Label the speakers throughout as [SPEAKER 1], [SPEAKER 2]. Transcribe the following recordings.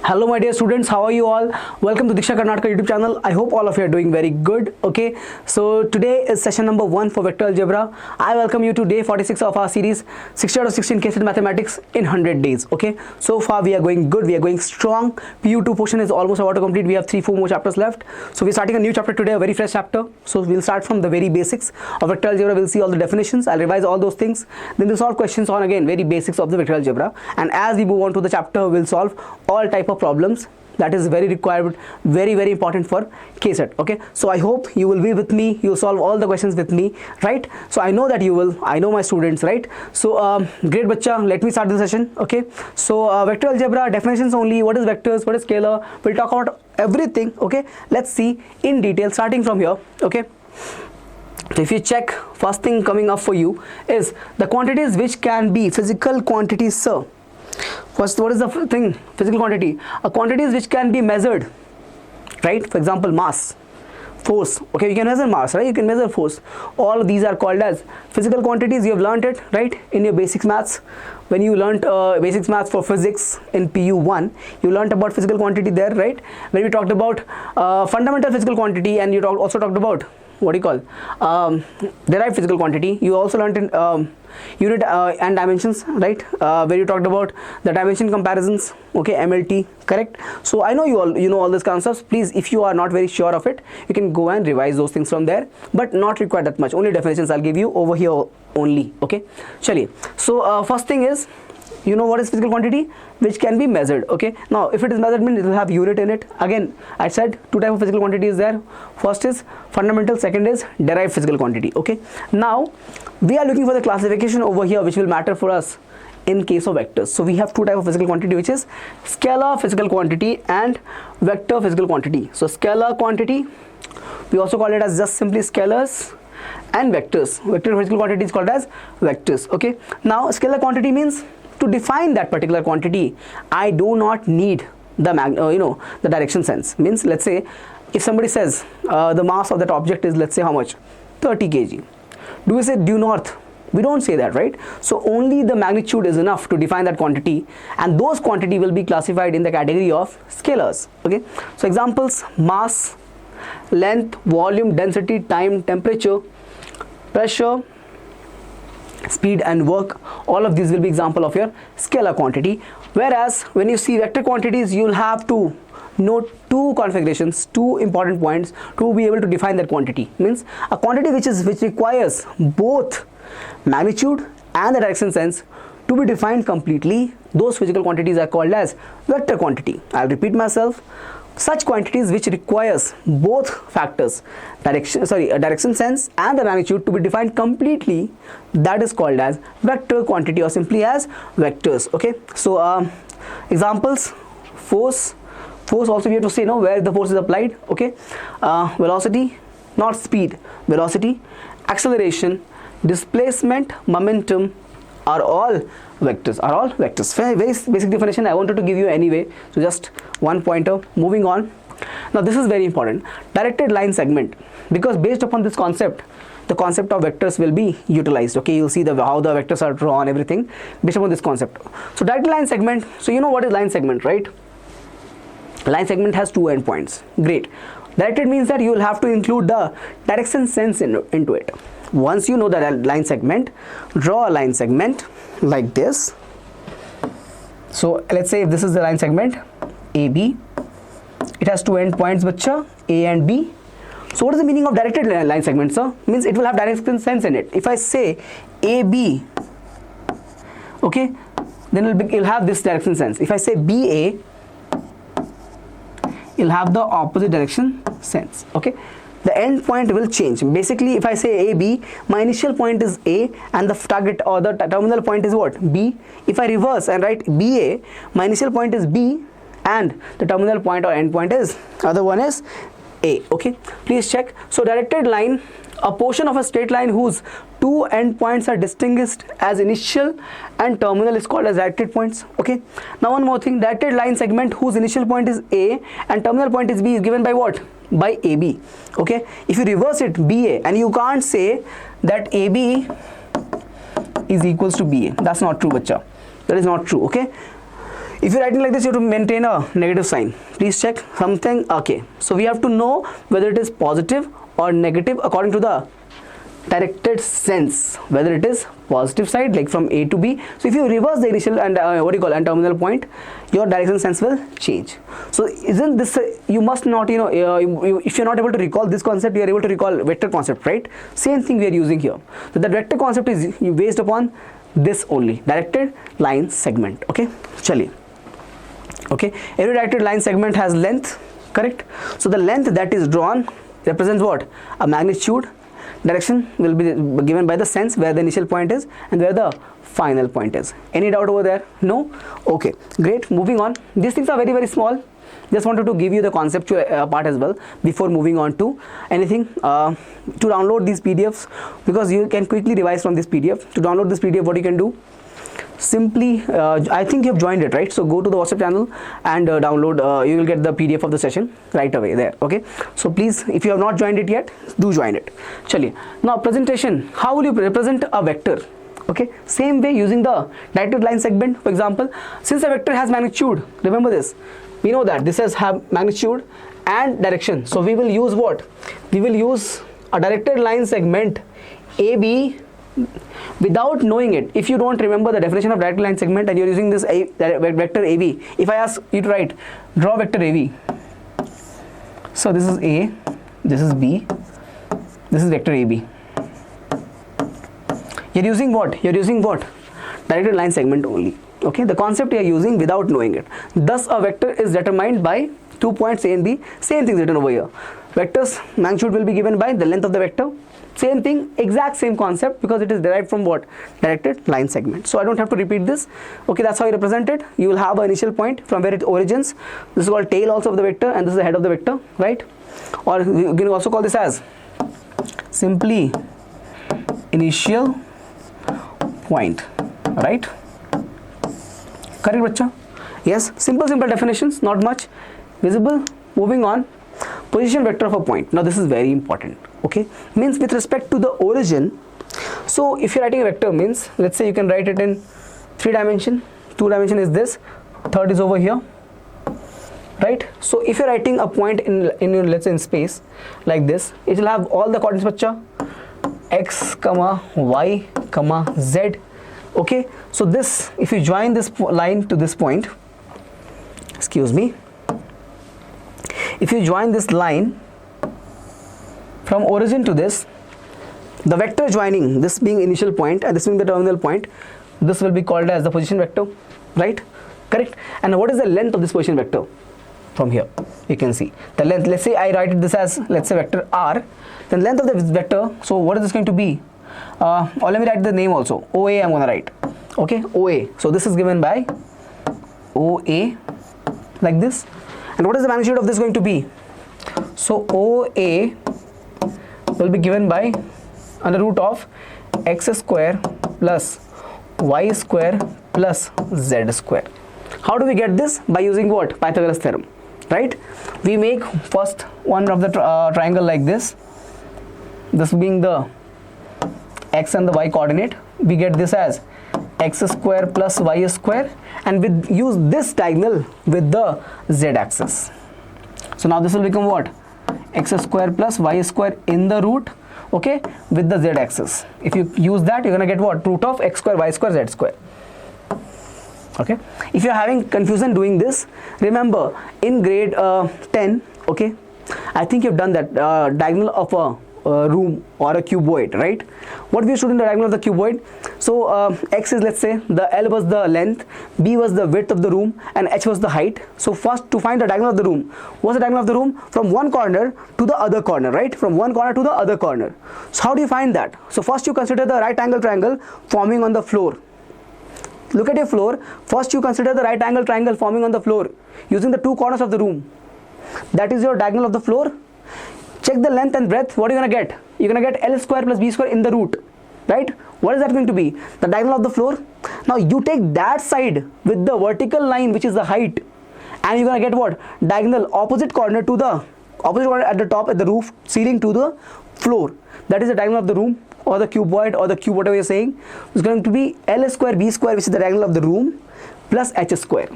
[SPEAKER 1] Hello my dear students, how are you all? Welcome to Diksha Karnataka YouTube channel. I hope all of you are doing very good. Okay, so today is session number 1 for Vector Algebra. I welcome you to day 46 of our series 60 out of 16 KCET Mathematics in 100 days. Okay, so far we are going good, we are going strong. PU2 portion is almost about to complete. We have 3-4 more chapters left. So we're starting a new chapter today, a very fresh chapter. So we'll start from the very basics of Vector Algebra. We'll see all the definitions. I'll revise all those things. Then we'll solve questions on again very basics of the Vector Algebra. And as we move on to the chapter, we'll solve all type of problems that is very required, very important for KCET. Okay, so I hope you will be with me, you'll solve all the questions with me, right? So I know that you will, I know my students, right? So great bacha, let me start the session. Okay, so Vector Algebra definitions only. What is vectors, what is scalar? We'll talk about everything. Okay, let's see in detail starting from here. Okay, so if you check, first thing coming up for you is the quantities which can be physical quantities, sir. First, what is the thing? Physical quantity. A quantities which can be measured, right? For example, mass, force. Okay, you can measure mass, right? You can measure force. All of these are called as physical quantities. You have learnt it, right? In your basics maths. When you learnt basics maths for physics in PU1, you learnt about physical quantity there, right? When we talked about fundamental physical quantity, and you also talked about what do you call derived physical quantity. You also learnt in unit and dimensions, right? Where you talked about the dimension comparisons. Okay, MLT, correct? So I know you know all these concepts. Please, if you are not very sure of it, you can go and revise those things from there, but not required that much. Only definitions I'll give you over here only. Okay, chaliye. So first thing is, you know what is physical quantity which can be measured. Okay, now if it is measured, means it will have unit in it. Again, I said two type of physical quantity is there. First is fundamental, second is derived physical quantity. Okay, now we are looking for the classification over here which will matter for us in case of vectors. So we have two type of physical quantity, which is scalar physical quantity and vector physical quantity. So scalar quantity, we also call it as just simply scalars, and vectors. Vector physical quantity is called as vectors. Okay, now scalar quantity means, to define that particular quantity, I do not need the the direction sense. Means, let's say if somebody says the mass of that object is, let's say, how much, 30 kg. Do we say due north? We don't say that, right? So only the magnitude is enough to define that quantity, and those quantity will be classified in the category of scalars. Okay, so examples: mass, length, volume, density, time, temperature, pressure, speed and work. All of these will be example of your scalar quantity. Whereas when you see vector quantities, you will have to note two configurations, two important points to be able to define that quantity. Means a quantity which requires both magnitude and the direction sense to be defined completely. Those physical quantities are called as vector quantity. I'll repeat myself. Such quantities which requires both factors, direction sense and the magnitude, to be defined completely, that is called as vector quantity, or simply as vectors. Okay, so examples: force also we have to say where the force is applied. Okay, velocity, not speed, velocity, acceleration, displacement, momentum are all vectors. Very basic definition I wanted to give you anyway, so just one pointer. Moving on, now this is very important: directed line segment, because based upon this concept, the concept of vectors will be utilized. Okay, you'll see how the vectors are drawn, everything based upon this concept. So directed line segment, so you know what is line segment, right? Line segment has two endpoints. Great. Directed means that you will have to include the direction sense into it. Once you know that line segment, draw a line segment like this. So let's say if this is the line segment AB, it has two endpoints, bacha, A and B. So what is the meaning of directed line segment, sir? Means it will have direction sense in it. If I say AB, okay, then it'll have this direction sense. If I say BA, you'll have the opposite direction sense. Okay, the end point will change. Basically, if I say AB, my initial point is A and the target or the terminal point is what? B. If I reverse and write BA, my initial point is B and the terminal point or end point is, other one is A. Okay, please check. So directed line, a portion of a straight line whose two endpoints are distinguished as initial and terminal is called as directed points. Okay, now one more thing: directed line segment whose initial point is A and terminal point is B is given by what? By AB. Okay, if you reverse it, BA, and you can't say that AB is equals to BA. That's not true, bacha. That is not true. Okay, If you're writing like this, you have to maintain a negative sign. Please check something. Okay, so we have to know whether it is positive or negative according to the directed sense, whether it is positive side like from A to B. So if you reverse the initial and and terminal point, your direction sense will change. So isn't this you must not, if you're not able to recall this concept, you are able to recall vector concept, right? Same thing we are using here. So the vector concept is based upon this only, directed line segment. Okay, chaliye. Okay, every directed line segment has length, correct? So the length that is drawn represents what? A magnitude. Direction will be given by the sense where the initial point is and where the final point is. Any doubt over there? No? Okay, great. Moving on. These things are very, very small. Just wanted to give you the conceptual part as well before moving on to anything. To download these PDFs, because you can quickly revise from this PDF. To download this PDF, what you can do? Simply, I think you have joined it, right? So go to the WhatsApp channel and download. You will get the PDF of the session right away there. Okay, so please, if you have not joined it yet, do join it. Chaliye. Now presentation, how will you represent a vector? Okay, same way, using the directed line segment. For example, since a vector has magnitude, remember this, we know that this has magnitude and direction. So we will use what? We will use a directed line segment AB without knowing it. If you don't remember the definition of directed line segment and you're using this vector AB, if I ask you to write, draw vector AB. So this is A, this is B, this is vector AB. You're using what? You're using what? Directed line segment only. Okay, the concept you are using without knowing it. Thus a vector is determined by 2 points A and B. Same thing written over here. Vector's magnitude will be given by the length of the vector. Same thing, exact same concept, because it is derived from what? Directed line segment. So I don't have to repeat this. Okay, that's how you represent it. You will have an initial point from where it origins. This is called tail also of the vector, and this is the head of the vector, right? Or you can also call this as simply initial point, right? Correct, bacha? Yes, simple definitions, not much. Visible. Moving on. Position vector of a point. Now this is very important. Okay, means with respect to the origin. So if you're writing a vector, means let's say you can write it in 3 dimension. 2 dimension is this, third is over here, right? So if you're writing a point in let's say in space like this, it will have all the coordinates, bacha, x, y, z. Okay, so this, if you join this line to this point, excuse me, if you join this line from origin to this, the vector joining this being initial point and this being the terminal point, this will be called as the position vector, right? Correct. And what is the length of this position vector? From here you can see the length. Let's say I write this as, let's say, vector r, then length of the vector. So what is this going to be? Or let me write the name also. OA I'm gonna write. Okay, OA. So this is given by OA like this. And what is the magnitude of this going to be? So OA will be given by under root of x square plus y square plus z square. How do we get this? By using what? Pythagoras theorem, right? We make first one of the triangle like this being the x and the y coordinate. We get this as x square plus y square, and we use this diagonal with the z axis. So now this will become what? X square plus y square in the root, okay, with the z axis. If you use that, you're gonna get what? Root of x square, y square, z square. Okay, if you're having confusion doing this, remember in grade 10, okay, I think you've done that diagonal of a room or a cuboid, right? What we stood in the diagonal of the cuboid. So x is, let's say, the L was the length, B was the width of the room, and H was the height. So first, to find the diagonal of the room, what's the diagonal of the room? From one corner to the other corner, right? From one corner to the other corner. So how do you find that? So first you consider the right angle triangle forming on the floor. Look at your floor. First you consider the right angle triangle forming on the floor using the 2 corners of the room. That is your diagonal of the floor. Check the length and breadth. What are you gonna get? You're gonna get L square plus B square in the root, right? What is that going to be? The diagonal of the floor. Now you take that side with the vertical line, which is the height, and you're gonna get what? Diagonal opposite corner to the opposite corner at the top, at the roof ceiling to the floor. That is the diagonal of the room, or the cuboid, or the cube, whatever you're saying. It's going to be L square B square, which is the diagonal of the room, plus H square.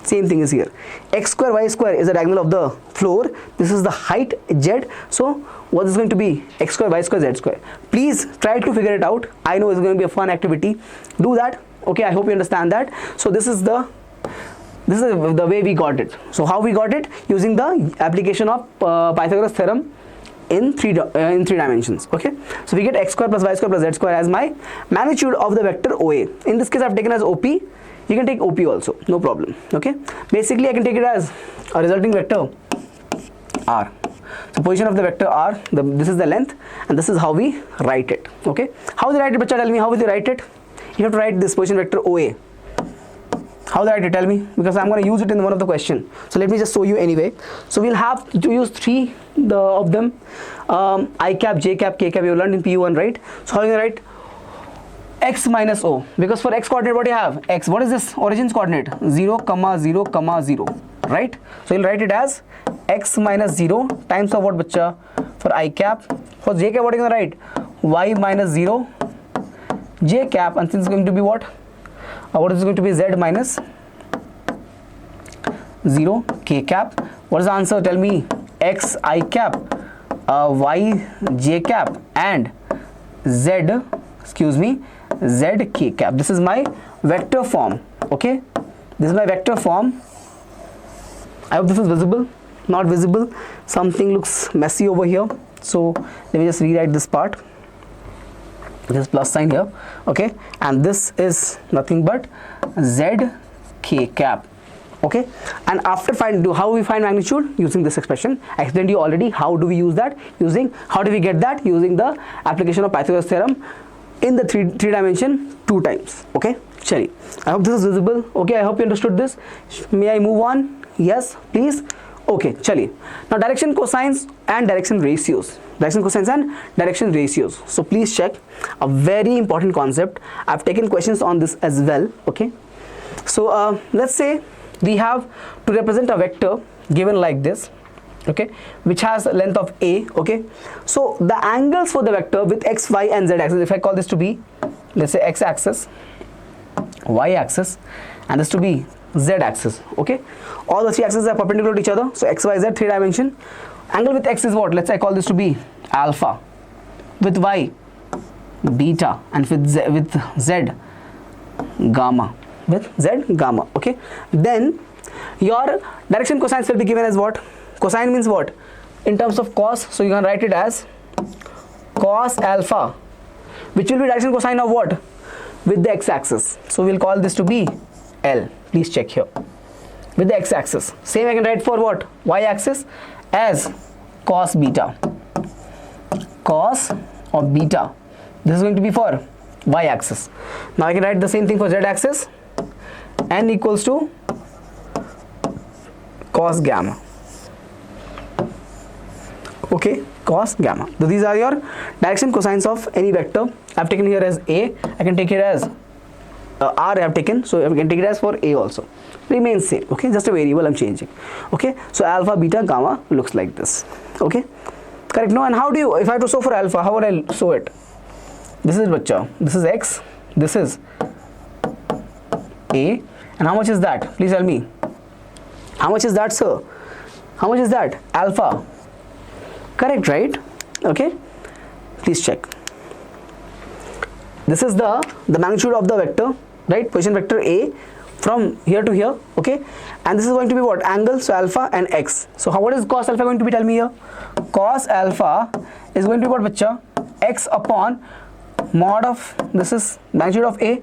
[SPEAKER 1] Same thing is here. X square y square is the diagonal of the floor. This is the height z. So what is going to be? X square y square z square. Please try to figure it out. I know it's going to be a fun activity. Do that. Okay, I hope you understand that. So this is the way we got it. So how we got it? Using the application of Pythagoras theorem in three dimensions. Okay, so we get x square plus y square plus z square as my magnitude of the vector OA. In this case I've taken as OP. You can take OP also, no problem. Okay, basically I can take it as a resulting vector R. So position of the vector R, this is the length, and this is how we write it. Okay, how do you write it, bacha? Tell me, how will you write it? You have to write this position vector OA. How do I write it? Tell me, because I'm going to use it in one of the question. So let me just show you anyway. So we'll have to use three of them. I cap, j cap, k cap. You learned in PU1, right? So how are you going to write x minus O? Because for x coordinate, what do you have? X. What is this origins coordinate? 0, 0, 0. Right? So you'll write it as x minus 0 times of what, bacha? For I cap. For j cap, what are you going to write? Y minus 0 j cap, and since it's going to be what? What is going to be z minus 0 k cap. What is the answer? Tell me. X I cap, y j cap, and z, z k cap. This is my vector form. Okay, this is my vector form. I hope this is visible. Not visible. Something looks messy over here. So let me just rewrite this part. This plus sign here. Okay, and this is nothing but z k cap. Okay, and after how we find magnitude? Using this expression. I explained to you already. How do we use that? How do we get that? Using the application of Pythagoras theorem in the three dimension 2 times. Okay, chali. I hope this is visible. Okay, I hope you understood this. May I move on? Yes, please. Okay, chali. Now direction cosines and direction ratios. Direction cosines and direction ratios. So please check, a very important concept. I've taken questions on this as well. Okay, so let's say we have to represent a vector given like this. Okay, which has a length of a. Okay, so the angles for the vector with x, y and z axis, if I call this to be, let's say, x axis, y axis, and this to be z axis. Okay, all the 3 axes are perpendicular to each other. So x, y, z, 3 dimension. Angle with x is what? Let's say I call this to be alpha, with y beta, and with z gamma. With z gamma. Okay, then your direction cosines will be given as what? Cosine means what? In terms of cos, so you can write it as cos alpha, which will be direction cosine of what? With the x-axis. So we'll call this to be L. Please check here. With the x-axis. Same I can write for what? Y-axis as cos beta. Cos of beta. This is going to be for y-axis. Now I can write the same thing for z-axis. N equals to cos gamma. Okay, cos gamma. So these are your direction cosines of any vector. I have taken here as A. I can take it as R. I have taken, so I can take it as for A also. Remains same. Okay, just a variable I'm changing. Okay, so alpha, beta, gamma looks like this. Okay, correct. No, and how do you? If I have to show for alpha, how would I show it? This is bacha. This is x. This is A. And how much is that? Please tell me. How much is that, sir? How much is that? Alpha. Correct, right? Okay, please check. This is the magnitude of the vector, right? Position vector A from here to here. Okay, and this is going to be what? Angle, so alpha and x. So what is cos alpha going to be? Tell me here. Cos alpha is going to be what, bacha? X upon mod of, this is magnitude of A.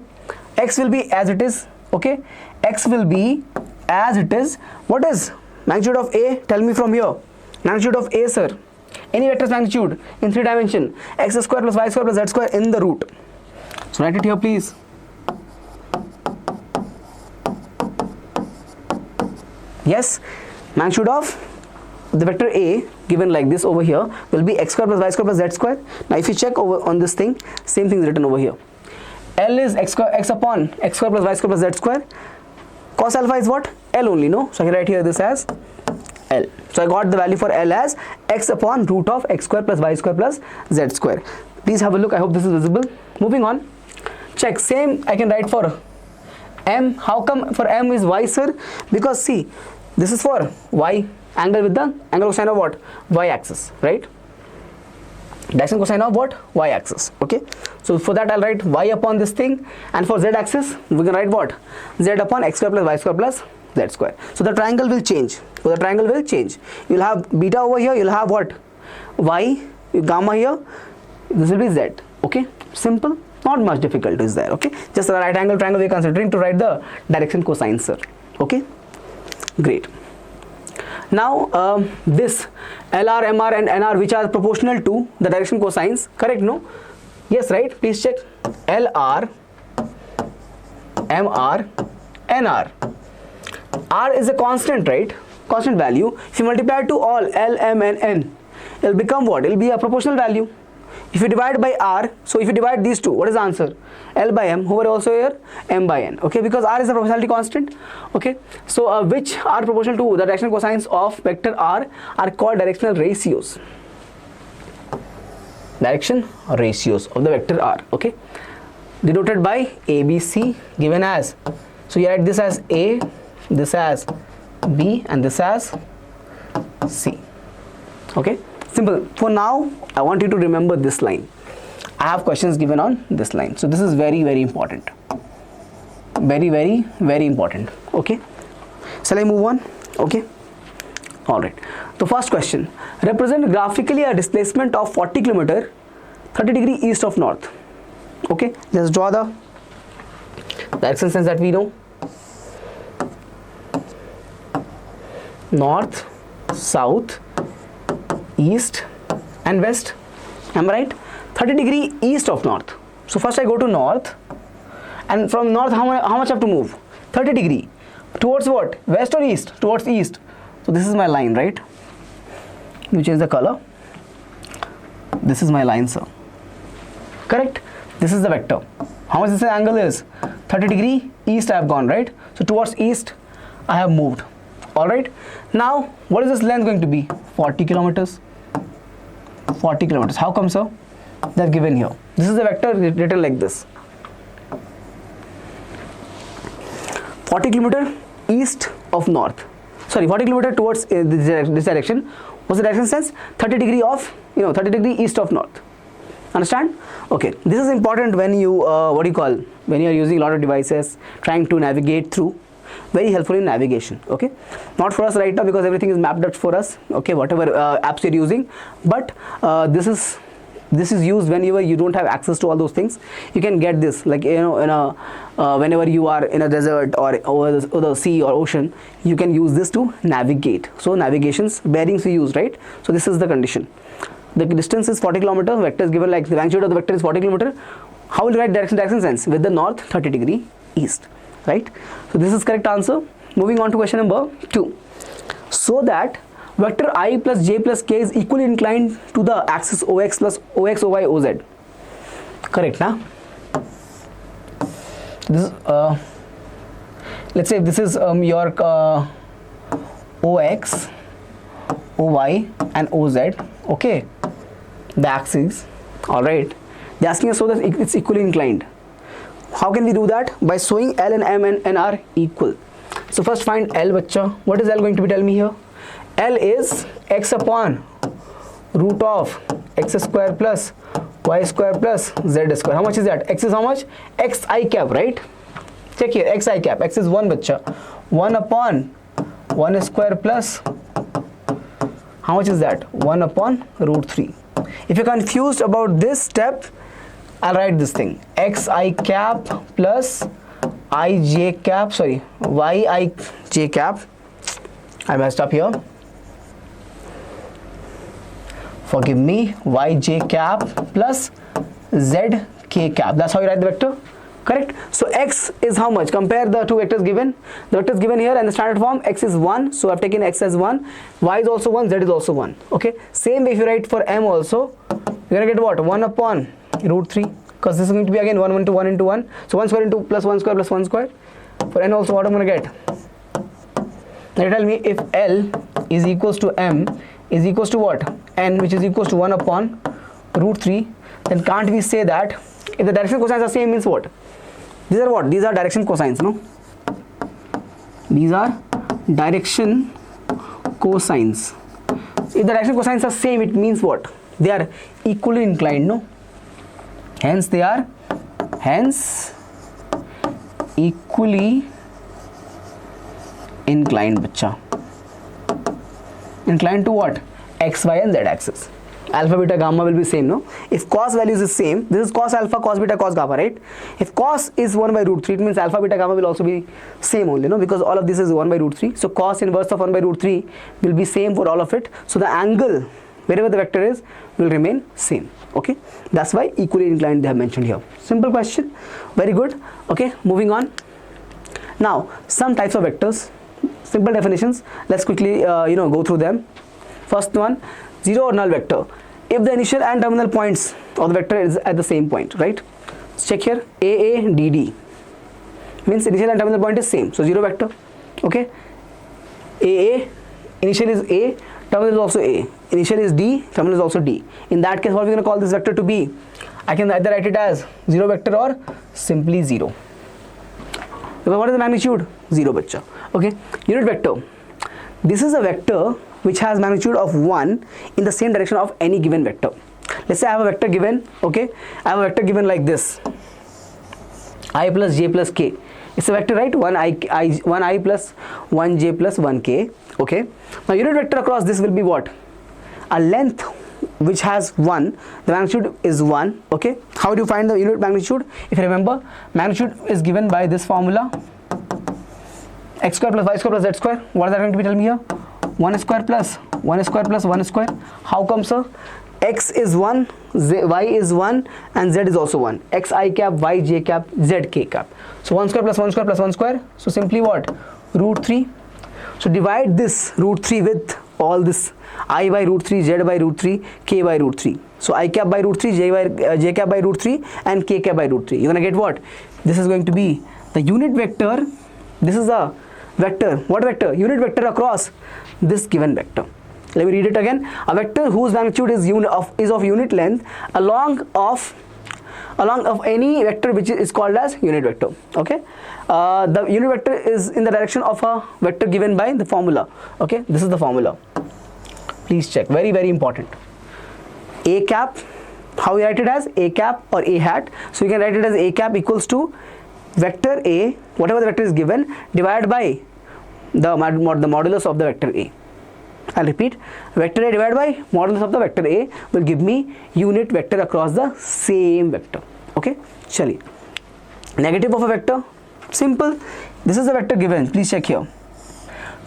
[SPEAKER 1] X will be as it is. Okay, x will be as it is. What is magnitude of A? Tell me from here. Magnitude of A, sir. Any vector's magnitude in 3 dimension. X square plus y square plus z square in the root. So write it here, please. Yes, magnitude of the vector A given like this over here will be x square plus y square plus z square. Now if you check over on this thing, same thing is written over here. L is x upon x square plus y square plus z square. Cos alpha is what? L only, no? So I can write here this as L. So I got the value for L as x upon root of x square plus y square plus z square. Please have a look. I hope this is visible. Moving on. Check. Same I can write for M, how come for M is y, sir? Because see, this is for y, angle with the angle cosine of what? Y axis, right? Direction cosine of what? Y axis. Okay, so for that I'll write y upon this thing, and for z axis we can write what? Z upon x square plus y square plus z square. So the triangle will change. So the triangle will change. You'll have beta over here, you'll have what? Y, gamma here, this will be z. Okay, simple, not much difficult is there. Okay, just a right angle triangle we are considering to write the direction cosine, sir. Okay, great. Now this LR, MR and NR, which are proportional to the direction cosines, correct? No? Yes, right? Please check. LR, MR, NR. R is a constant, right? Constant value. If you multiply it to all L, M and N, it will become what? It will be a proportional value. If you divide by R, so if you divide these two, what is the answer? L by M, over also here, M by N. Okay, because R is a proportionality constant. Okay, so which are proportional to the directional cosines of vector R are called directional ratios. Direction ratios of the vector R. Okay, denoted by ABC, given as, so you write this as A, this as B and this as C. Okay, simple. For now I want you to remember this line. I have questions given on this line, so this is very, very important. Very, very, very important. Okay, shall I move on? Okay, all right. The first question: represent graphically a displacement of 40 km 30 degree east of north. Okay, let's draw the direction sense that we know. North, south, east and west. Am I right? 30 degree east of north. So first I go to north, and from north how much I have to move? 30 degree. Towards what? West or east? Towards east. So this is my line, right? Let me change the color. This is my line, sir. Correct? This is the vector. How much this angle is? 30 degree east I have gone, right? So towards east I have moved. Alright. Now what is this length going to be? 40 kilometers. 40 kilometers. How come, sir? They are given here. This is the vector written like this. 40 kilometer east of north. Sorry, 40 kilometer towards this direction. What's the direction sense? 30 degree of, 30 degree east of north. Understand? Okay. This is important when you, when you are using a lot of devices, trying to navigate through. Very helpful in navigation. Okay, not for us right now because everything is mapped out for us. Okay, whatever apps you're using, but this is used whenever you don't have access to all those things. You can get this, like whenever you are in a desert or over the sea or ocean, you can use this to navigate. So navigations, bearings we use, right? So this is the condition. The distance is 40 kilometer. Vector is given, like the magnitude of the vector is 40 kilometer. How will you write direction sense? With the north 30 degree east. Right? So this is correct answer. Moving on to question number 2. So that vector I plus j plus k is equally inclined to the axis OX plus OX, OY, OZ. Correct, na? This let's say this is your OX, OY and OZ. Okay, the axis. All right. They're asking us so that it's equally inclined. How can we do that? By showing L and M and N are equal. So first find L, bacha. What is L going to be? Tell me here. L is x upon root of x square plus y square plus z square. How much is that? X is how much? X I cap, right? Check here. X I cap. X is 1, bacha. 1 upon 1 square plus, how much is that? 1 upon root 3. If you're confused about this step, I'll write this thing, x I cap plus I j cap, sorry, y I j cap. I messed up here. Forgive me. Y j cap plus z k cap. That's how you write the vector. Correct? So x is how much? Compare the two vectors given. The vectors given here and the standard form, x is 1. So I've taken x as 1. Y is also 1. Z is also 1. Okay. Same way if you write for m also, you're going to get what? 1 upon root 3, because this is going to be again 1 into 1 into 1. So 1 square into plus 1 square plus 1 square. For n also, what I'm going to get? Now tell me, if L is equals to m is equals to what? N, which is equals to 1 upon root 3, then can't we say that if the direction cosines are same, means what? These are what? These are direction cosines, no? These are direction cosines. If the direction cosines are same, it means what? They are equally inclined, no? Hence they are equally inclined, bacha. Inclined to what? X, Y and Z axis. Alpha, beta, gamma will be same, no? If cos values is same, this is cos alpha, cos beta, cos gamma, right? If cos is 1 by root 3, it means alpha, beta, gamma will also be same only, no? Because all of this is 1 by root 3. So cos inverse of 1 by root 3 will be same for all of it. So the angle, wherever the vector is, will remain same, okay? That's why equally inclined they have mentioned here. Simple question, very good, okay? Moving on. Now, some types of vectors, simple definitions. Let's quickly, go through them. First one, zero or null vector. If the initial and terminal points of the vector is at the same point, right? Let's check here. AA, DD means initial and terminal point is same. So zero vector. Okay. AA, initial is A, terminal is also A. Initial is D, terminal is also D. In that case, what are we going to call this vector to be? I can either write it as zero vector or simply zero. Because what is the magnitude? Zero, bacha. Okay. Unit vector. This is a vector which has magnitude of 1 in the same direction of any given vector. Let's say I have a vector given, okay? I have a vector given like this, I plus j plus k. It's a vector, right? 1i plus 1j plus 1k, okay? Now unit vector across this will be what? A length which has 1, the magnitude is 1, okay? How do you find the unit magnitude? If you remember, magnitude is given by this formula, x square plus y square plus z square. What is that going to be, tell me here? 1 square plus 1 square plus 1 square. How come, sir? X is 1, y is 1 and z is also 1. X I cap, y j cap, z k cap. So 1 square plus 1 square plus 1 square. So simply what? Root 3. So divide this root 3 with all this I by root 3, z by root 3, k by root 3. So I cap by root 3, j cap by root 3 and k cap by root 3. You're going to get what? This is going to be the unit vector. This is a vector. What vector? Unit vector across this given vector. Let me read it again. A vector whose magnitude is of unit length along of any vector which is called as unit vector. Okay. The unit vector is in the direction of a vector given by the formula. Okay. This is the formula. Please check. Very, very important. A cap. How we write it as? A cap or A hat. So you can write it as A cap equals to vector A, whatever the vector is given, divided by the modulus of the vector A. I'll repeat, vector A divided by modulus of the vector A will give me unit vector across the same vector. Okay, chali. Negative of a vector, simple. This is the vector given, please check here.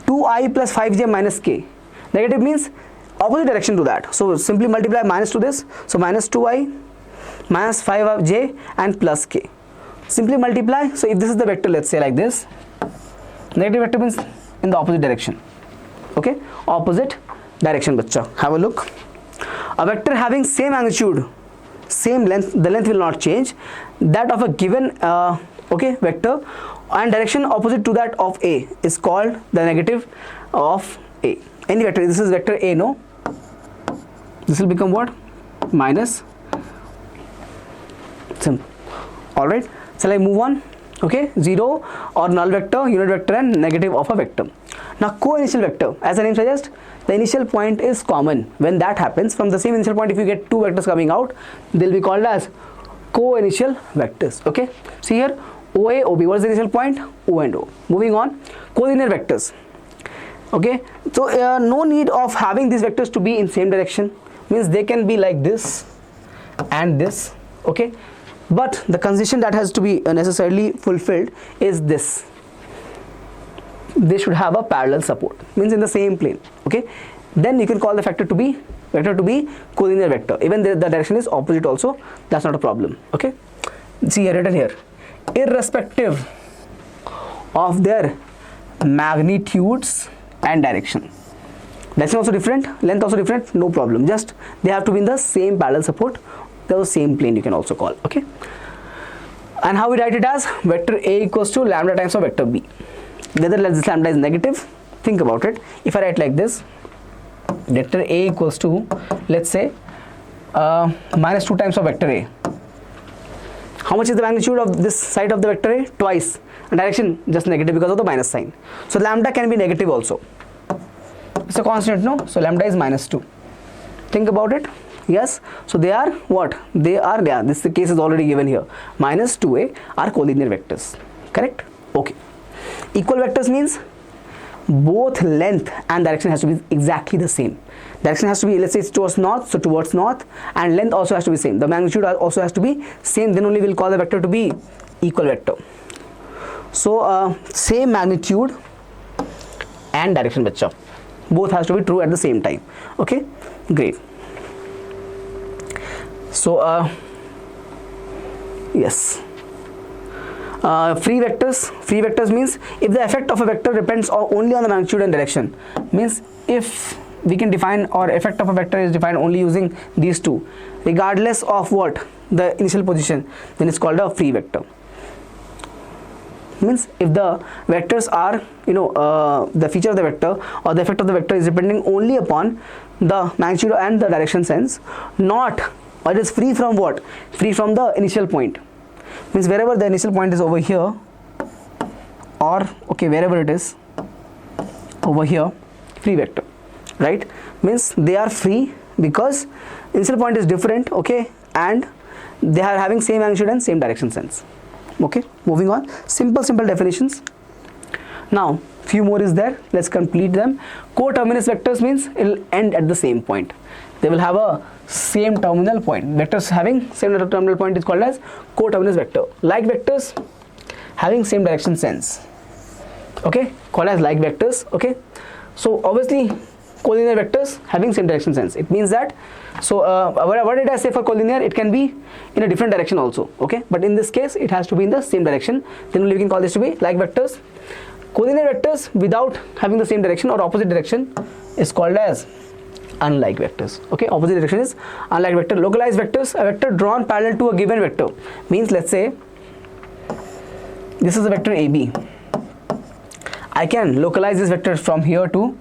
[SPEAKER 1] 2i plus 5j minus k. Negative means opposite direction to that. So simply multiply minus to this. So minus 2i minus 5j and plus k. Simply multiply. So if this is the vector, let's say like this, negative vector means in the opposite direction. Okay, opposite direction, bacha. Have a look. A vector having same magnitude, same length, the length will not change. That of a given vector and direction opposite to that of A is called the negative of A. Any vector, this is vector A, no? This will become what? Minus. Simple. Alright. Shall I move on? Okay, zero or null vector, unit vector and negative of a vector. Now co-initial vector, as the name suggests, the initial point is common. When that happens, from the same initial point, if you get two vectors coming out, they'll be called as co-initial vectors. Okay, see here, OA, OB, what is the initial point? O and O. Moving on, collinear vectors. Okay, so no need of having these vectors to be in same direction, means they can be like this and this. Okay, but the condition that has to be necessarily fulfilled is this: they should have a parallel support, means in the same plane. Okay, then you can call the vector to be collinear vector. Even the direction is opposite also, that's not a problem. Okay, see here, written here, irrespective of their magnitudes and direction. Direction also different, length also different, no problem, just they have to be in the same parallel support, the same plane you can also call. Okay, and how we write it as vector A equals to lambda times of vector B. Whether this lambda is negative, think about it. If I write like this, vector A equals to, let's say, minus 2 times of vector A. How much is the magnitude of this side of the vector A? Twice. And direction just negative because of the minus sign. So lambda can be negative also. It's a constant, no? So lambda is -2. Think about it. Yes. So they are what? They are, yeah, this the case is already given here. -2a are collinear vectors. Correct? Okay. Equal vectors means both length and direction has to be exactly the same. Direction has to be, let's say it's towards north, so towards north, and length also has to be same. The magnitude also has to be same, then only we'll call the vector to be equal vector. So same magnitude and direction, bacha. Both has to be true at the same time. Okay, great. So yes. Free vectors means if the effect of a vector depends only on the magnitude and direction, means if we can define, or effect of a vector is defined only using these two regardless of what the initial position, then it's called a free vector. Means if the vectors are, the feature of the vector or the effect of the vector is depending only upon the magnitude and the direction sense, not, or it is free from what? Free from the initial point. Means wherever the initial point is over here, or okay, wherever it is over here, free vector, right? Means they are free because initial point is different, okay, and they are having same magnitude and same direction sense. Okay, moving on. Simple definitions. Now few more is there, let's complete them. Coterminous vectors means it will end at the same point. They will have a same terminal point. Vectors having same terminal point is called as coterminous vector. Like vectors having same direction sense, okay, called as like vectors. Okay, so obviously collinear vectors having same direction sense, it means that, so what did I say for collinear? It can be in a different direction also, okay, but in this case it has to be in the same direction, then we can call this to be like vectors. Collinear vectors without having the same direction or opposite direction is called as unlike vectors. Okay, opposite direction is unlike vector. Localized vectors, a vector drawn parallel to a given vector, means let's say this is a vector AB. I can localize this vector from here to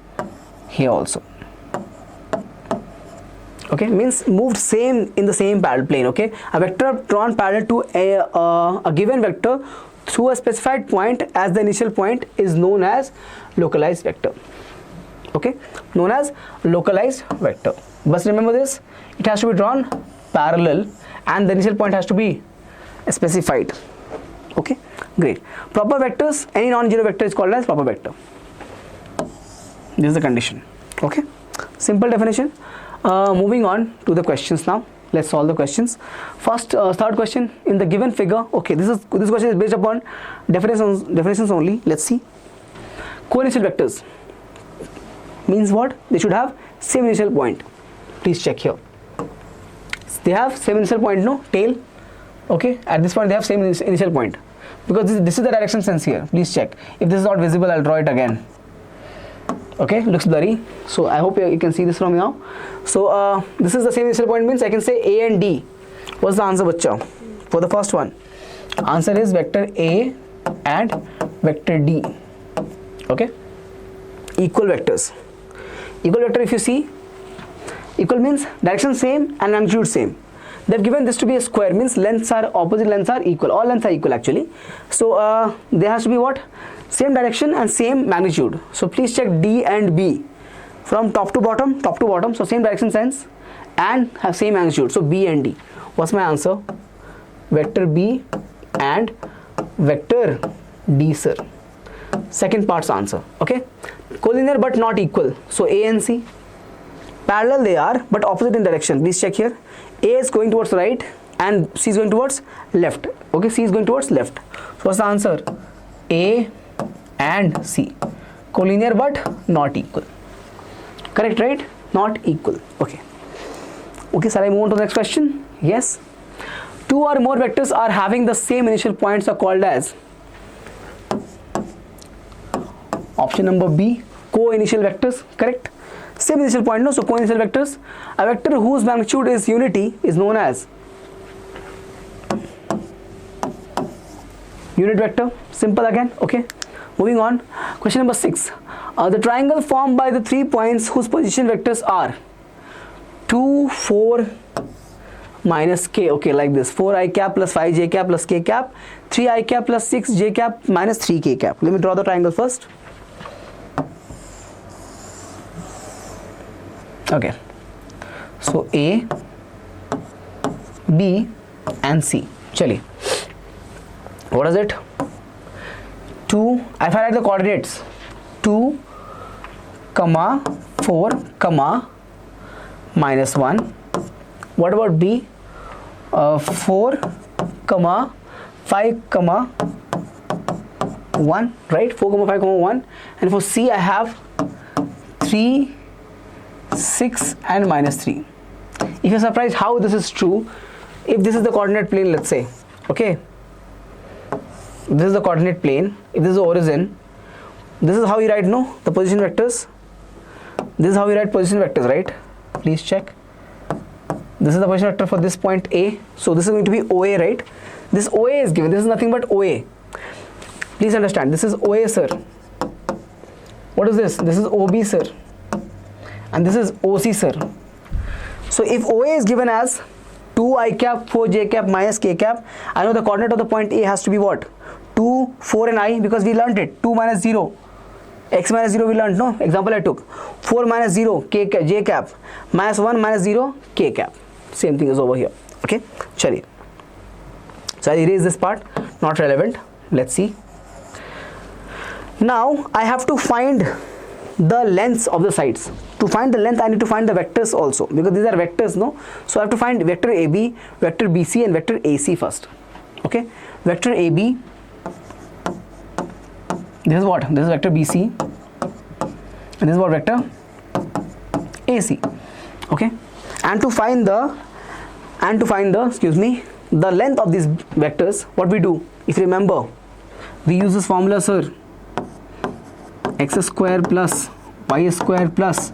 [SPEAKER 1] here also. Okay, means moved same in the same parallel plane. Okay, a vector drawn parallel to a given vector through a specified point as the initial point is known as localized vector. Okay, known as localized vector. But remember this, it has to be drawn parallel and the initial point has to be specified. Okay, great. Proper vectors, any non-zero vector is called as proper vector. This is the condition. Okay, simple definition. Moving on to the questions now. Let's solve the questions. First, third question in the given figure. Okay, this question is based upon definitions only. Let's see. Co-initial vectors means what? They should have same initial point. Please check here. They have same initial point, no? Tail. Okay, at this point they have same initial point, because this is the direction sense here. Please check. If this is not visible, I'll draw it again. Okay, looks blurry, so I hope you can see this from now. So this is the same initial point, means I can say A and D. What's the answer, bacha? For the first one, answer is vector A and vector D. Okay, equal vectors. Equal vector, if you see, equal means direction same and magnitude same. They've given this to be a square, means lengths are, opposite lengths are equal. All lengths are equal actually. So there has to be what? Same direction and same magnitude. So please check D and B from top to bottom. So same direction sense and have same magnitude. So B and D. What's my answer? Vector B and vector D, sir. Second part's answer. Okay. Collinear but not equal. So A and C. Parallel they are but opposite in direction. Please check here. A is going towards right and C is going towards left. Okay, C is going towards left. So what's the answer? A and C. Collinear but not equal. Correct, right? Not equal. Okay. Okay, shall I move on to the next question? Yes. Two or more vectors are having the same initial points are called as, option number B, co-initial vectors. Correct. Same initial point, no? So co-initial vectors. A vector whose magnitude is unity is known as unit vector. Simple again. Okay. Moving on. Question number 6. The triangle formed by the 3 points whose position vectors are 2, 4, minus k. Okay, like this. 4i cap plus 5j cap plus k cap. 3i cap plus 6j cap minus 3k cap. Let me draw the triangle first. Okay. So A, B and C. Chali. What is it? 2. If I write the coordinates, 2, 4, minus 1. What about B? 4, 5, 1, right? 4, 5, 1. And for C, I have 3, 6 and minus 3. If you're surprised how this is true, if this is the coordinate plane, let's say, okay, this is the coordinate plane, if this is the origin, this is how you write, no, the position vectors. This is how we write position vectors, right? Please check. This is the position vector for this point A. So this is going to be OA, right? This OA is given. This is nothing but OA. Please understand. This is OA, sir. What is this? This is OB, sir. And this is OC, sir. So if OA is given as 2i cap, 4j cap minus k cap, I know the coordinate of the point A has to be what? 2, 4 and I, because we learnt it. 2 minus 0. X minus 0 we learnt, no? Example I took. 4 minus 0, k cap, j cap. Minus 1 minus 0, k cap. Same thing is over here. Okay? Chali. So I erase this part. Not relevant. Let's see. Now I have to find the lengths of the sides. To find the length, I need to find the vectors also, because these are vectors, no? So I have to find vector AB, vector BC and vector AC first. Okay? Vector AB, this is what? This is vector BC and this is what? Vector AC. Okay? And to find the the length of these vectors, what we do? If you remember, we use this formula, sir. X square plus y square plus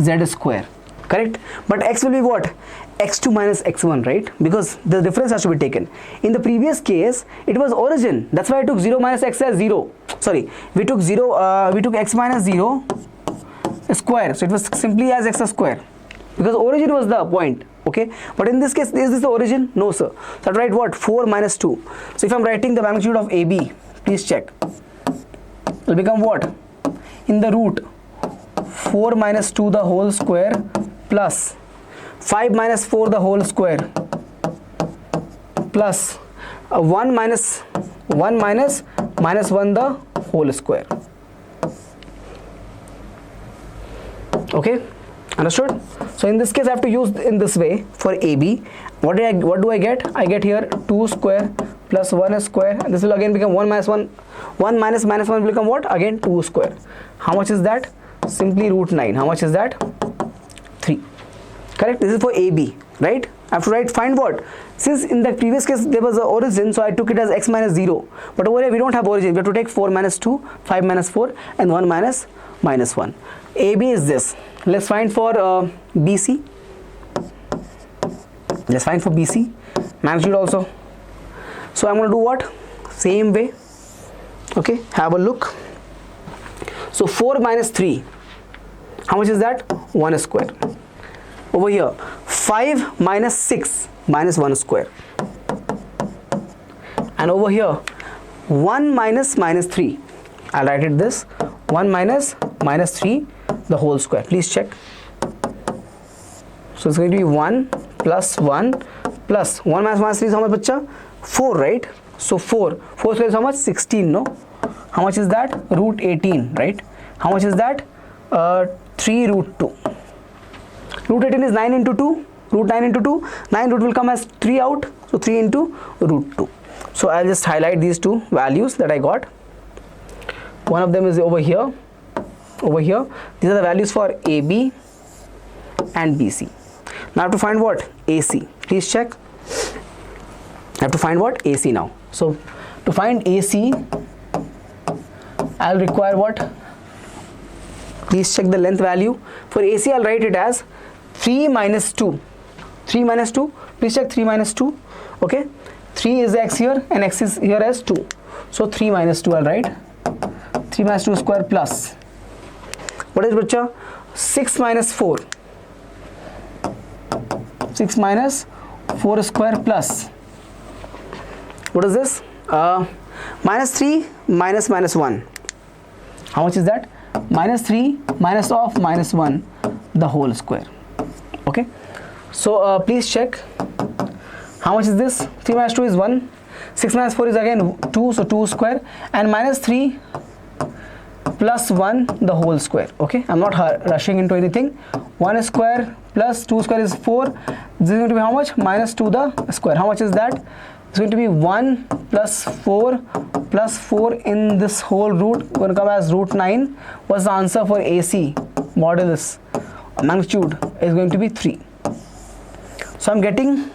[SPEAKER 1] z square, correct? But x will be what? X2 minus x1, right? Because the difference has to be taken. In the previous case, it was origin. That's why I took 0 minus x as 0. Sorry, we took x minus 0 square. So it was simply as x square, because origin was the point. Okay, but in this case, is this the origin? No, sir. So I write what? 4 minus 2. So if I'm writing the magnitude of AB, please check. It will become what? In the root 4 minus 2 the whole square plus 5 minus 4 the whole square plus 1 minus minus 1 the whole square. Okay, understood? So in this case I have to use in this way for AB. What do I get? I get here 2 square plus 1 square, and this will again become 1 minus 1. 1 minus minus 1 will become what? Again 2 square. How much is that? Simply root 9. How much is that? 3. Correct? This is for AB, right? I have to write, find what? Since in the previous case there was an origin, so I took it as x minus 0. But over here we don't have origin. We have to take 4 minus 2, 5 minus 4 and 1 minus minus 1. AB is this. Let's find for BC. Let's find for BC. Magnitude also. So I'm going to do what? Same way. Okay, have a look. So 4 minus 3. How much is that? 1 square. Over here, 5 minus 6 minus 1 square. And over here, 1 minus minus 3. I'll write it this. 1 minus minus 3 the whole square. Please check. So it's going to be 1 plus 1 plus 1 minus minus 3 is how much, bacha? 4, right? So 4 square is how much? 16, no? How much is that? Root 18, right? How much is that? 3 root 2. Root 18 is 9 into 2. Root 9 into 2. 9 root will come as 3 out. So 3 into root 2. So I'll just highlight these two values that I got. One of them is over here. Over here. These are the values for AB and BC. Now I have to find what? AC. Please check. I have to find what? AC now. So to find AC, I'll require what? Please check the length value. For AC, I'll write it as 3 minus 2. 3 minus 2. Please check 3 minus 2. Okay. 3 is x here and x is here as 2. So 3 minus 2 I'll write. 3 minus 2 square plus. What is bacha? 6 minus 4. 6 minus 4 square plus, what is this? Minus 3 minus minus 1. How much is that? Minus 3 minus of minus 1 the whole square. Okay, so please check how much is this. 3 minus 2 is 1, 6 minus 4 is again 2, so 2 square, and minus 3 plus 1 the whole square. Okay, I'm not rushing into anything. 1 square plus 2 square is 4. This is going to be how much? Minus 2 the square. How much is that? It's going to be 1 plus 4 plus 4 in this whole root, going to come as root 9. What's the answer for AC? Modulus, magnitude is going to be 3. So I'm getting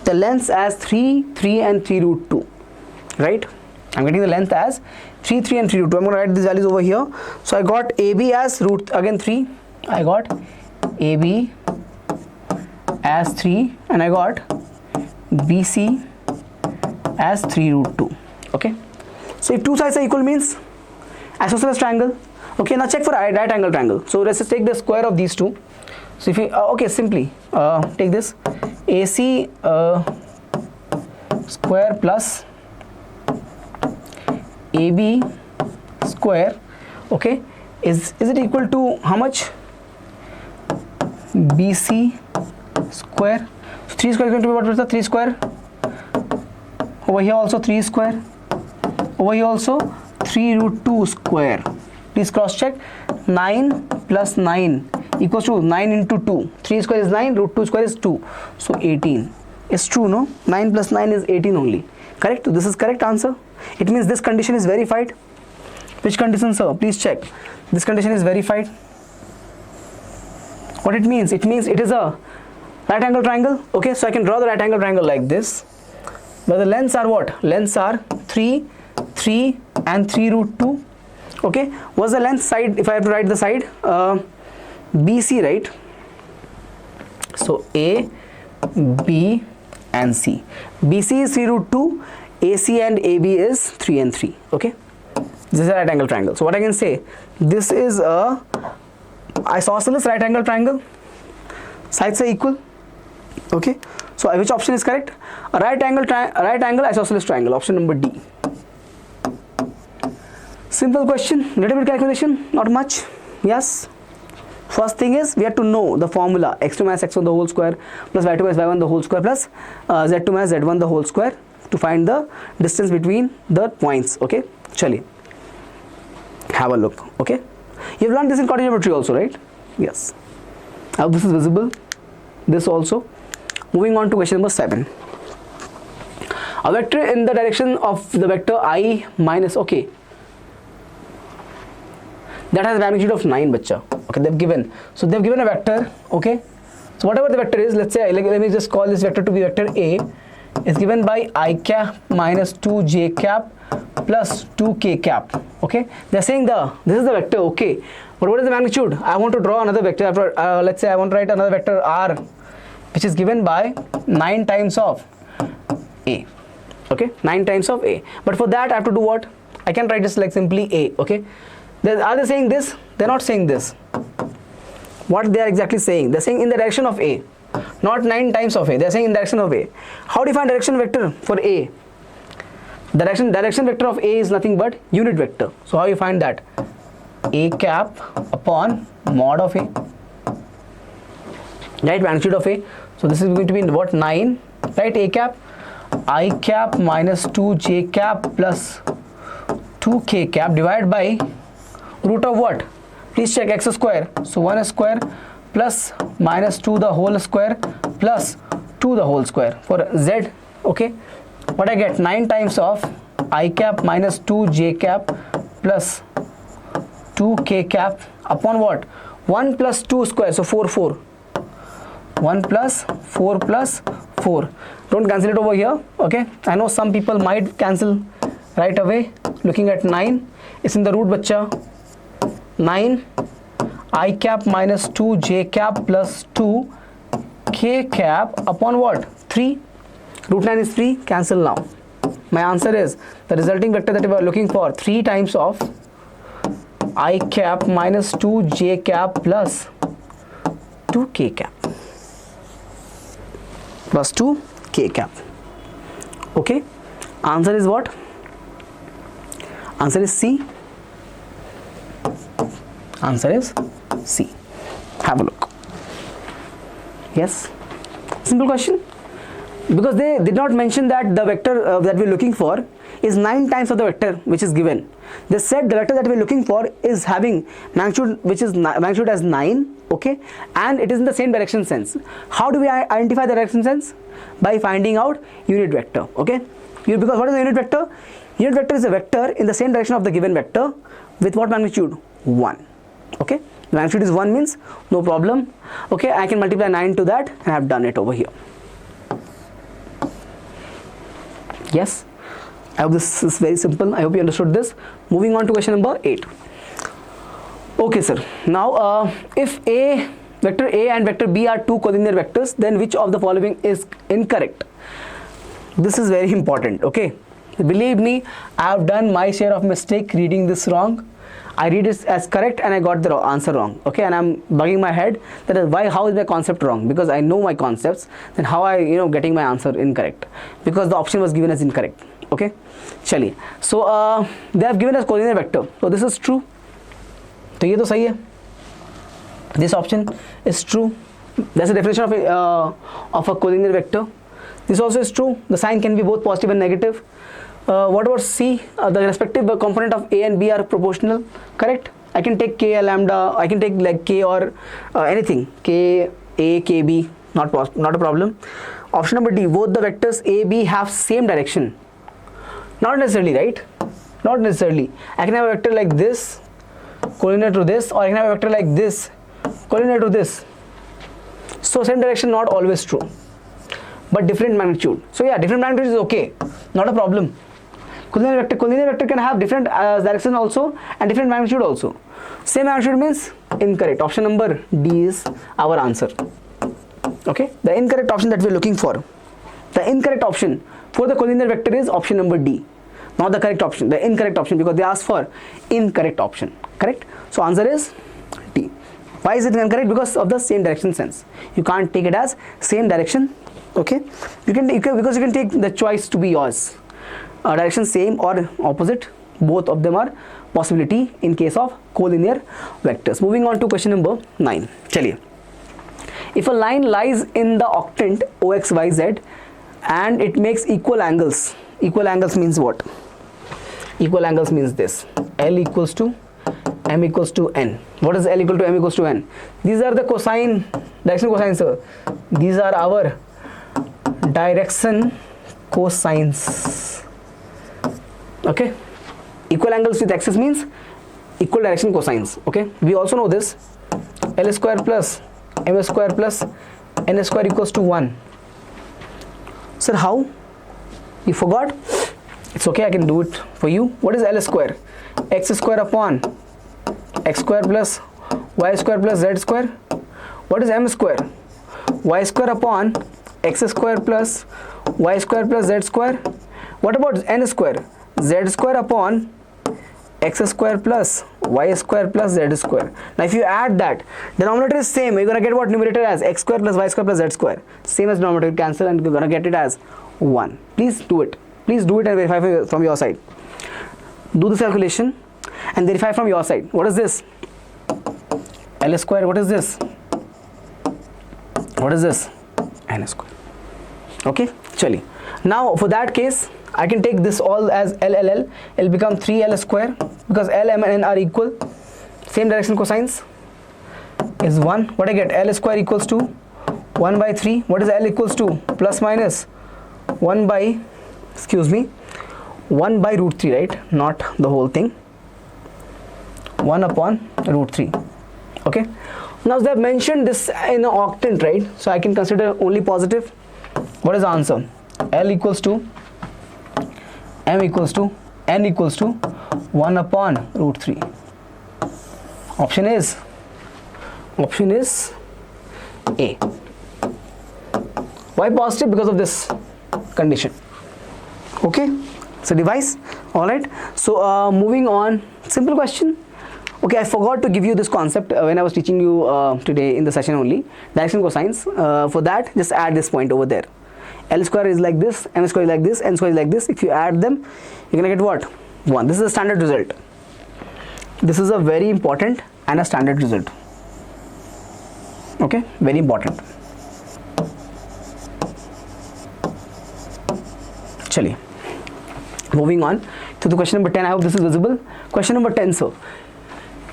[SPEAKER 1] the length as 3, 3 and 3 root 2, right? I'm getting the length as 3, 3 and 3 root 2. I'm going to write these values over here. So I got AB as root, again 3. I got AB as 3 and I got BC as 3 root 2. Okay, so if two sides are equal means isosceles triangle. Okay, now check for right angle triangle. So let's just take the square of these two. So if you okay, simply take this AC square plus AB square, okay, is it equal to how much? BC square. So 3 square is going to be what was the 3 square? Over here also 3 square. Over here also 3 root 2 square. Please cross check. 9 plus 9 equals to 9 into 2. 3 square is 9, root 2 square is 2. So 18. It's true, no? 9 plus 9 is 18 only. Correct? This is correct answer. It means this condition is verified. Which condition, sir? Please check. This condition is verified. What it means? It means it is a right angle triangle. Okay, so I can draw the right angle triangle like this. But the lengths are what? Lengths are 3, 3 and 3 root 2. Okay, what's the length side? If I have to write the side, BC, right? So A, B and C. BC is 3 root 2, AC and AB is 3 and 3. Okay, this is a right angle triangle. So what I can say, this is a isosceles right angle triangle. Sides are equal. Okay, so which option is correct? A right angle isosceles triangle, option number D. Simple question, little bit calculation, not much. Yes, first thing is we have to know the formula x2 minus x1 the whole square plus y2 minus y1 the whole square plus z2 minus z1 the whole square to find the distance between the points. Okay, chali, have a look. Okay, you've learned this in quadratic geometry also, right? Yes. Now this is visible, this also. Moving on to question number 7. A vector in the direction of the vector I minus, okay, that has a magnitude of 9, bacha. Okay, they've given, so they've given a vector. Okay, so whatever the vector is, let's say, let me just call this vector to be vector A, is given by I cap minus 2j cap plus 2k cap. Okay, they're saying this is the vector. Okay, but what is the magnitude? I want to draw another vector. Let's say I want to write another vector R, which is given by 9 times of A. Okay, 9 times of A. But for that I have to do what? I can write this like simply A. Okay, are they saying this? They're not saying this. What they are exactly saying? They're saying in the direction of A, not 9 times of A. They're saying in the direction of A. How do you find direction vector for A? Direction vector of A is nothing but unit vector. So how you find that? A cap upon mod of A, right? Magnitude of A. So this is going to be what? 9, right? A cap, I cap minus 2j cap plus 2k cap divided by root of what? Please check x square. So 1 square plus minus 2 the whole square plus 2 the whole square for z. Okay, what I get? 9 times of I cap minus 2j cap plus 2k cap upon what? 1 plus 2 square, so 4, 4. 1 plus 4 plus 4. Don't cancel it over here. Okay, I know some people might cancel right away looking at 9. It's in the root, bacha. 9 I cap minus 2j cap plus 2 k cap upon what? 3. Root 9 is 3. Cancel now. My answer is the resulting vector that we are looking for, 3 times of I cap minus 2j cap plus 2k cap. plus 2 k cap. Okay, answer is what? Answer is C. Answer is C. Have a look. Yes, simple question, because they did not mention that the vector that we're looking for is 9 times of the vector which is given. They said the vector that we're looking for is having magnitude which is magnitude as 9, okay, and it is in the same direction sense. How do we identify the direction sense? By finding out unit vector, okay? Because what is the unit vector? Unit vector is a vector in the same direction of the given vector with what magnitude? 1, okay? The magnitude is 1 means no problem, okay? I can multiply 9 to that and I have done it over here. Yes, I hope this is very simple. I hope you understood this. Moving on to question number 8. Okay, sir. Now, if vector A and vector B are two collinear vectors, then which of the following is incorrect? This is very important, okay? Believe me, I have done my share of mistake reading this wrong. I read it as correct and I got the answer wrong, okay? And I'm bugging my head that is why, how is my concept wrong? Because I know my concepts, then how I getting my answer incorrect? Because the option was given as incorrect, okay? Chaliye. So they have given us collinear vector, so this is true. तो ये तो सही है. This option is true. That's the definition of a collinear vector. This also is true. The sign can be both positive and negative. What about C? The respective component of A and B are proportional. Correct. I can take K lambda. I can take like K or anything. K A K B. Not a problem. Option number D. Both the vectors A B have same direction. Not necessarily, right? Not necessarily. I can have a vector like this, collinear to this, or I can have a vector like this, collinear to this. So same direction, not always true, but different magnitude. So yeah, different magnitude is okay, not a problem. Collinear vector can have different direction also and different magnitude also. Same magnitude means incorrect. Option number D is our answer. Okay, the incorrect option that we are looking for. The incorrect option for the collinear vector is option number D, not the correct option, the incorrect option, because they asked for incorrect option. Correct. So answer is D. Why is it incorrect? Because of the same direction sense. You can't take it as same direction. Okay. Because you can take the choice to be yours. Direction same or opposite. Both of them are possibility in case of collinear vectors. Moving on to question number 9. Chaliye. If a line lies in the octant OXYZ and it makes equal angles. Equal angles means what? Equal angles means this. L equals to M equals to N. What is L equal to M equals to N? These are the direction cosines, sir. These are our direction cosines. Okay. Equal angles with axis means equal direction cosines. Okay. We also know this. L square plus M square plus N square equals to 1. Sir, how? You forgot? It's okay, I can do it for you. What is L square? X square upon X square plus Y square plus Z square. What is M square? Y square upon X square plus Y square plus Z square. What about N square? Z square upon X square plus Y square plus Z square. Now if you add that, denominator is same. You're gonna get what? Numerator as X square plus Y square plus Z square. Same as denominator, cancel and you're gonna get it as 1. Please do it. Please do it and verify from your side. Do this calculation and verify from your side. What is this? L square. What is this? What is this? N square. Okay, chali. Now for that case, I can take this all as L. It'll become 3L square because L, M and N are equal. Same direction cosines is 1. What I get? L square equals to 1 by 3. What is L equals to? Plus minus 1 by, 1 by root 3, right? Not the whole thing. 1 upon root 3. Okay. Now they have mentioned this in an octant, right? So I can consider only positive. What is the answer? L equals to M equals to N equals to 1 upon root 3. Option is A. Why positive? Because of this condition. Okay. So device. All right. So moving on. Simple question. Okay. Okay, I forgot to give you this concept when I was teaching you today in the session only, direction cosines. For that, just add this point over there. L square is like this, m square is like this, n square is like this. If you add them, you're gonna get what? 1. This is a standard result. This is a very important and a standard result. Okay, very important. Chaliye. Moving on to the question number 10. I hope this is visible. Question number 10, sir.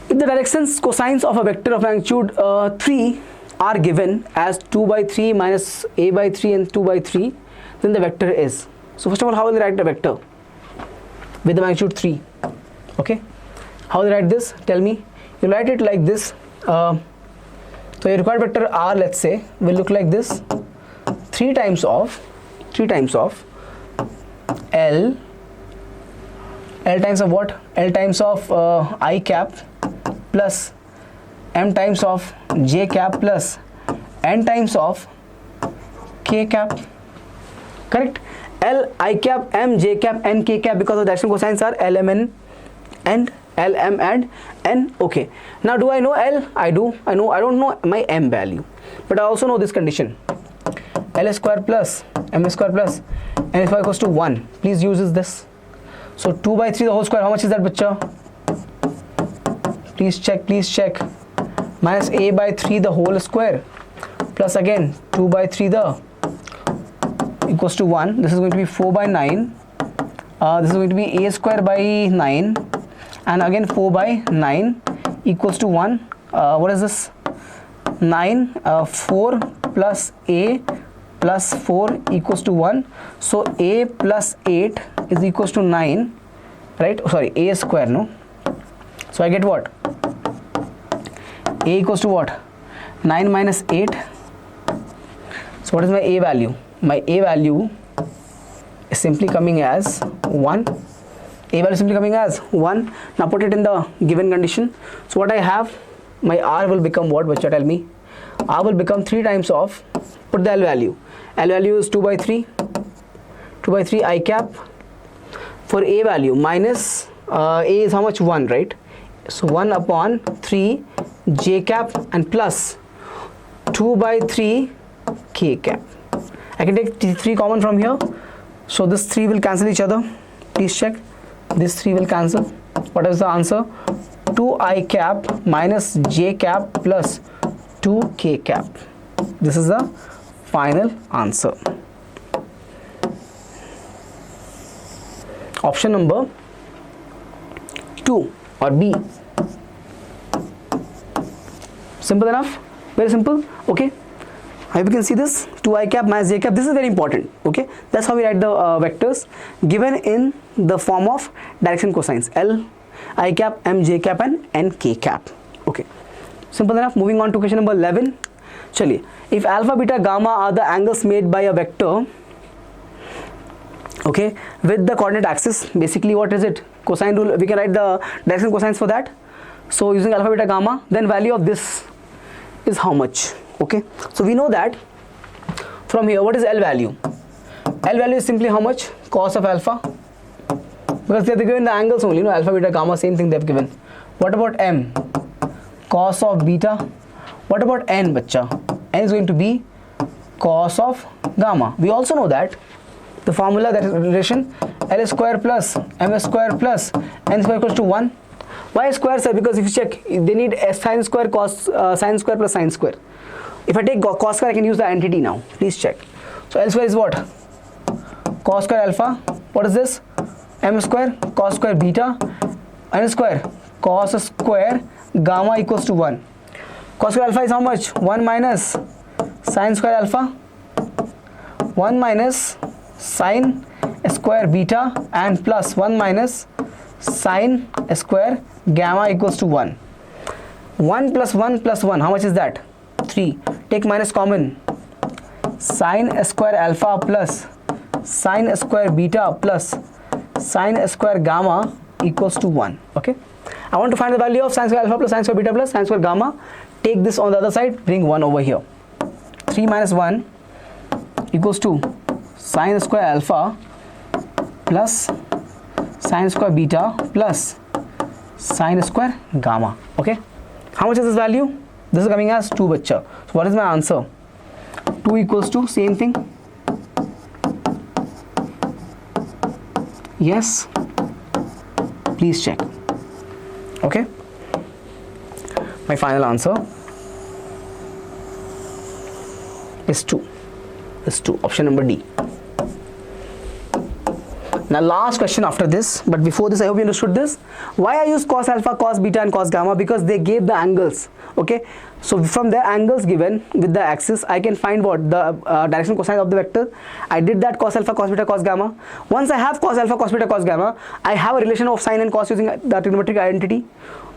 [SPEAKER 1] If the directions cosines of a vector of magnitude 3 are given as 2 by 3 minus a by 3 and 2 by 3, then the vector is. So first of all, how will I write the vector with the magnitude 3? Okay, how will I write this? Tell me. You write it like this. So your required vector r, let's say, will look like this. 3 times of L times of what? L times of I cap plus m times of j cap plus n times of k cap. Correct? L I cap, m j cap, n k cap, because the direction cosines are L m n and L m and n. Okay. Now do I know L? I do. I know. I don't know my m value, but I also know this condition. L square plus m square plus n square equals to 1. Please use this. So 2 by 3 the whole square, how much is that, bacha? Please check. Minus a by 3 the whole square plus again 2 by 3 the equals to 1. This is going to be 4 by 9. This is going to be a square by 9 and again 4 by 9 equals to 1. What is this? 9, 4 plus a plus 4 equals to 1. So a plus 8 is equals to 9, right? Sorry, a square, no? So I get what? A equals to what? 9 minus 8. So what is my a value? My a value is simply coming as 1. A value is simply coming as 1. Now put it in the given condition. So what I have, my r will become what? Bacha, tell me. R will become 3 times of, put the L value. L value is 2 by 3. 2 by 3 I cap. For a value, minus a is how much? 1, right? So 1 upon 3 j cap and plus 2 by 3 k cap. I can take 3 common from here. So this 3 will cancel each other. Please check. This 3 will cancel. What is the answer? 2 I cap minus j cap plus 2 k cap. This is the final answer. Option number 2 or B. Simple enough? Very simple. Okay. How you can see this? 2 I cap minus j cap. This is very important. Okay. That's how we write the vectors given in the form of direction cosines. L I cap, m j cap and n k cap. Okay. Simple enough. Moving on to question number 11. Chaliye. If alpha, beta, gamma are the angles made by a vector, okay, with the coordinate axis, basically what is it? Cosine rule, we can write the direction cosines for that. So using alpha, beta, gamma, then value of this is how much? Okay, so we know that from here, what is L value? L value is simply how much? Cos of alpha, because they have given the angles only, no, alpha, beta, gamma, same thing they have given. What about M? Cos of beta. What about N, bacha? N is going to be cos of gamma. We also know that the formula, that is relation, L square plus m square plus n square equals to 1. Why square, sir? Because if you check, they need a sine square cos sine square plus sine square. If I take cos square, I can use the entity now. Please check. So L square is what? Cos square alpha. What is this? M square cos square beta. N square cos square gamma equals to 1. Cos square alpha is how much? 1 minus sine square alpha, 1 minus sine square beta and plus 1 minus sine square gamma equals to 1. 1 plus 1 plus 1, how much is that? 3. Take minus common. Sine square alpha plus sine square beta plus sine square gamma equals to 1. Okay. I want to find the value of sine square alpha plus sine square beta plus sine square gamma. Take this on the other side, bring 1 over here. 3 minus 1 equals to sine square alpha plus sine square beta plus sine square gamma. Okay, how much is this value? This is coming as 2 bacha. So what is my answer? 2 equals to same thing. Yes, please check. Okay, my final answer is 2. Option number D. Now last question after this, but before this I hope you understood this. Why I use cos alpha, cos beta and cos gamma? Because they gave the angles. Okay, so from the angles given with the axis I can find what the direction cosine of the vector. I did that cos alpha, cos beta, cos gamma. Once I have cos alpha, cos beta, cos gamma, I have a relation of sine and cos using the trigonometric identity.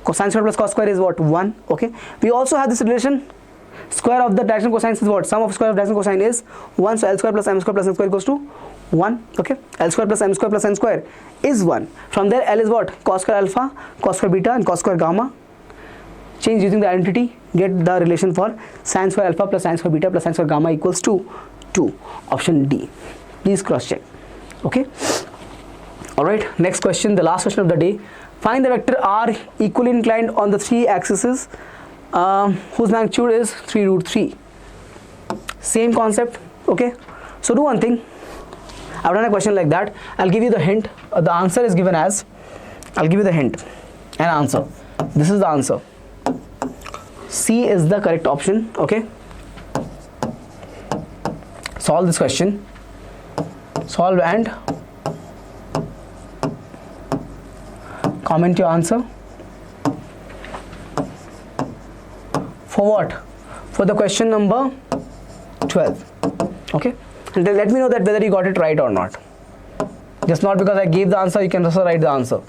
[SPEAKER 1] Cosine square plus cos square is what? 1. Okay, we also have this relation. Square of the direction cosine is what? Sum of square of direction cosine is 1. So L square plus m square plus n square equals to 1. Okay, L square plus m square plus n square is 1. From there L is what? Cos square alpha, cos square beta and cos square gamma. Change using the identity, get the relation for sin square alpha plus sin square beta plus sin square gamma equals to 2. Option D. Please cross check. Okay, alright, next question, the last question of the day. Find the vector R equally inclined on the 3 axes whose magnitude is 3 root 3. Same concept. Okay, so do one thing. I've done a question like that. I'll give you the hint. The answer is given as, I'll give you the hint and answer. This is the answer. C is the correct option. Okay, solve this question. Solve and comment your answer. For what? For the question number 12. Okay, and then let me know that whether you got it right or not. Just not because I gave the answer you can also write the answer.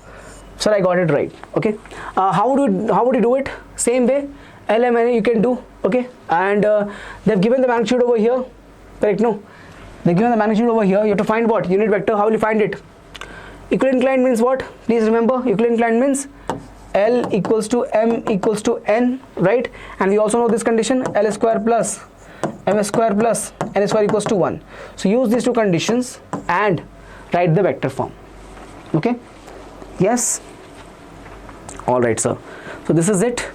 [SPEAKER 1] Sir, I got it right. Okay, how would you do it? Same way, LMNA you can do. Okay, and they've given the magnitude over here. Correct? No, they've given the magnitude over here. You have to find what? Unit vector. How will you find it? Equally inclined means what? Please remember, equally inclined means L equals to M equals to N, right? And we also know this condition, L square plus M square plus N square equals to 1. So use these two conditions and write the vector form. Okay, yes, all right, sir. So this is it.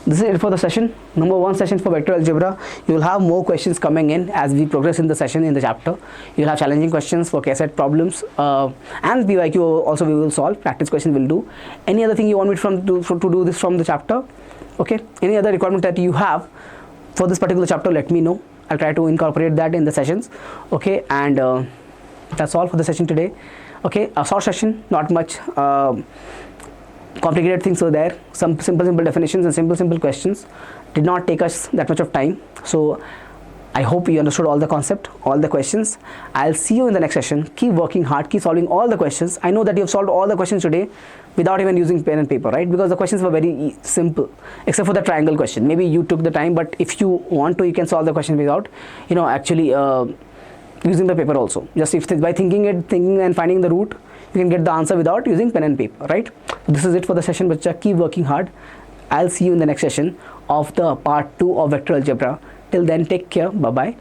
[SPEAKER 1] This is it for the session number 1 session for vector algebra. You will have more questions coming in as we progress in the session, in the chapter. You will have challenging questions for KCET problems and PYQ also we will solve. Practice questions will do. Any other thing you want me to do this from the chapter? Okay, any other requirement that you have for this particular chapter, let me know. I'll try to incorporate that in the sessions. Okay, and that's all for the session today. Okay, a short session, not much complicated things were there. Some simple definitions and simple questions. Did not take us that much of time. So I hope you understood all the concept, all the questions. I'll see you in the next session. Keep working hard, keep solving all the questions. I know that you have solved all the questions today without even using pen and paper, right? Because the questions were very simple, except for the triangle question. Maybe you took the time, but if you want to, you can solve the question without, actually using the paper also. Just if by thinking and finding the root, you can get the answer without using pen and paper, right? So this is it for the session, bacha. Keep working hard. I'll see you in the next session of the part 2 of vector algebra. Till then, take care. Bye bye.